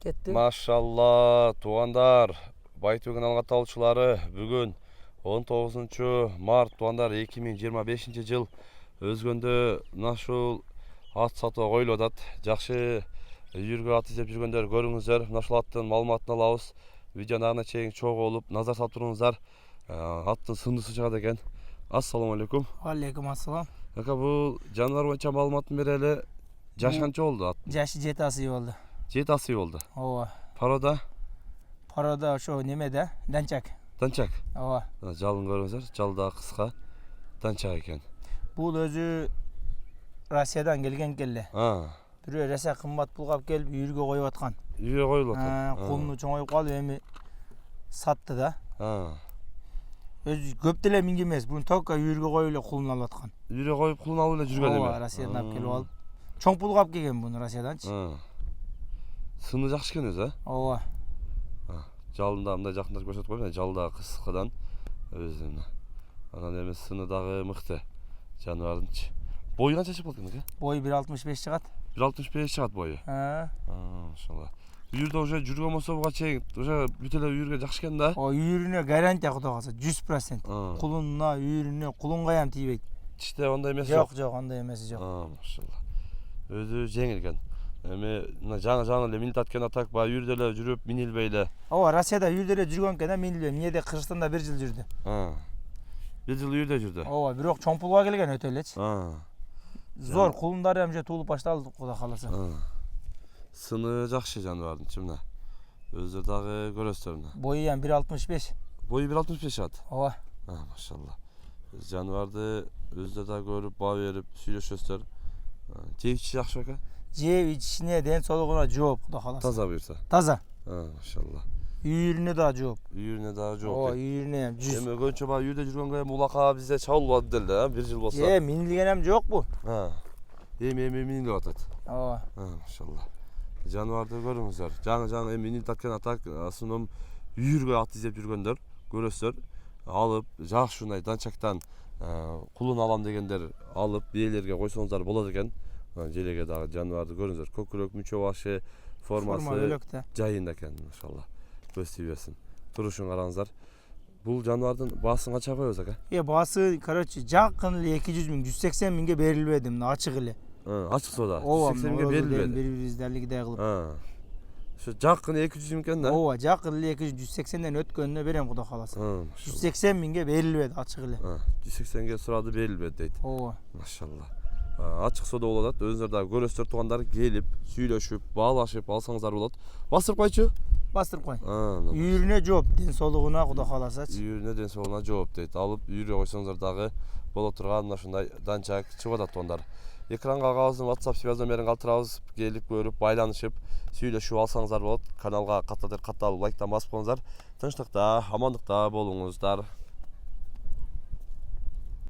Kettim. Maşallah туғандар, Байтөген Алғат алушылары бүгін 19 март туғандар 2025 жыл өзгөнде нашул ат сатуга коюлуп атат. Жакшы үйүргө ат издеп жүргөндөр көрүңүздөр. Нашул аттын маалыматын алабыз. Видеону ана чейин чогуу болуп назар салып туруңуздар. Аттын сындысы чыгат экен. Ассаламу алейкум. Алейкум ассалам. Ака бул жаныбар боюнча маалыматын берели. Жаш канча болду ат? Жашы 7 асый болду. 7 асый болду. Ооба. Парода? Парода ошо немеде, данчак. Данчак. Ооба. Жалын көрүңүздөр. Жалда кыска. Данчак экен. Бул өзү Россиядан келген келе. Бирөө раса кымбат пулга келип үйүргө коюп аткан. Үйгө коюлуп аткан. Кулуну чоңоюп калып эми сатты да. Өзү көп деле минги эмес. Буну только үйүргө коюп эле кулун алып аткан. Үйгө коюп кулун алып эле жүргөн эми. Ооба, Россиядан алып келип алып. Чоң пулга алып келген буну Россияданчы. Сыны жакшы экен өзү, Ооба. Жалында мындай жакындап көрсөтүп коеюн. Жалда кыскадан өзүнө. Анан эми сыны дагы мыкты. Жаныбардынчы. Бою канча чыгып калды экен? Бою 1.65 чыгат. 1.65 чыгат бою. Машалла. Үйүрдө уже жүргөн болсо буга чейин уже бүт эле үйүргө жакшы экен да. Үйүрүнө гарантия кудай калса 100%. Кулуна, үйүрүнө, кулунга ham тийбейт. Тиште ондай эмеси жок. Жок, андай эмеси жок. Машалла. Өзү жеңил экен. Эми мына жаңы эле минилет аткен атак баягы үйүрдө эле жүрүп минилбей эле. Ооба, Россияда үйүрдө эле жүргөн экен да, минилбей. Эмнеде Кыргызстанда 1 жыл жүрдү. 1 жыл үйүрдө жүрдү. Ооба, бирок чоң пулга келген өтө элечи. Зор кулундары ham же туулуп башталды кудай кааласа. Сыны жакшы жаныбардынчы мына. Өзү дагы көрөсүздөр мына. Бою ham 1.65. Бою 1.65 чыгат. Ооба. Машалла. Жаныбарды өзү дагы көрүп, баа берип сүйлөшөсүздөр. Жеп ичиши жакшы экен. Жеп ичишине, ден соолугуна жооп кудай кааласа. Таза буюрса. Таза. Машалла. Үйүрүнө да жооп. Үйүрүнө дагы жооп. Ооба, үйүрүнө ham 100. Эми көбүнчө баягы үйүрдө жүргөнгө улака бизде чабылбады деле, 1 жыл болсо. Минилген ham жок бу. Эми минилип атат. Ооба. Машалла. Жаныбарды көрүңүздөр. Жаңы эми минилет аткен атак, асыным үйүргө ат издеп жүргөндөр көрөсүздөр. Алып, жакшы ушундай данчактан кулун алам дегендер алып биелерге койсоңуздар болот экен. Желеге дагы жаныбарды көрүңүздөр. Көкүрөк, мүчө башы, формасы жайында экен, машалла. Көз тийбесин. Турушун караңыздар. Бул жаныбардын баасын канча коебуз ака? Баасы, короче, жакын эле 200 миң, 180 миңге берилбеди, мына ачык эле. Ачык соода. Ооба, 180 миңге берилбеди. Бири-бирибизди алигидей кылып. Ошо жакын 200 миң экен да. Ооба, жакын эле 180ден өткөнүнө берем кудай кааласа. 180 миңге берилбеди ачык эле. 180ге сурады берилбеди дейт. Ооба. Машалла. Ачык соода болуп атат. Өзүңөр дагы көрөсүздөр туугандар, келип, сүйлөшүп, баалашып алсаңыздар болот. Бастырып койчу? Бастырып кой. Үйүрүнө жооп, ден соолугуна кудай кааласачы. Үйүрүнө, ден соолугуна жооп дейт. Алып үйүргө койсоңуздар дагы боло турган мына ушундай данчак чыгып атат туугандар. Экранга агабыздын WhatsApp связь номерин калтырабыз. Келип көрүп, байланышып, сүйлөшүп алсаңыздар болот. Каналга катталып лайктан басып коюңуздар. Тынчтыкта, амандыкта болуңуздар.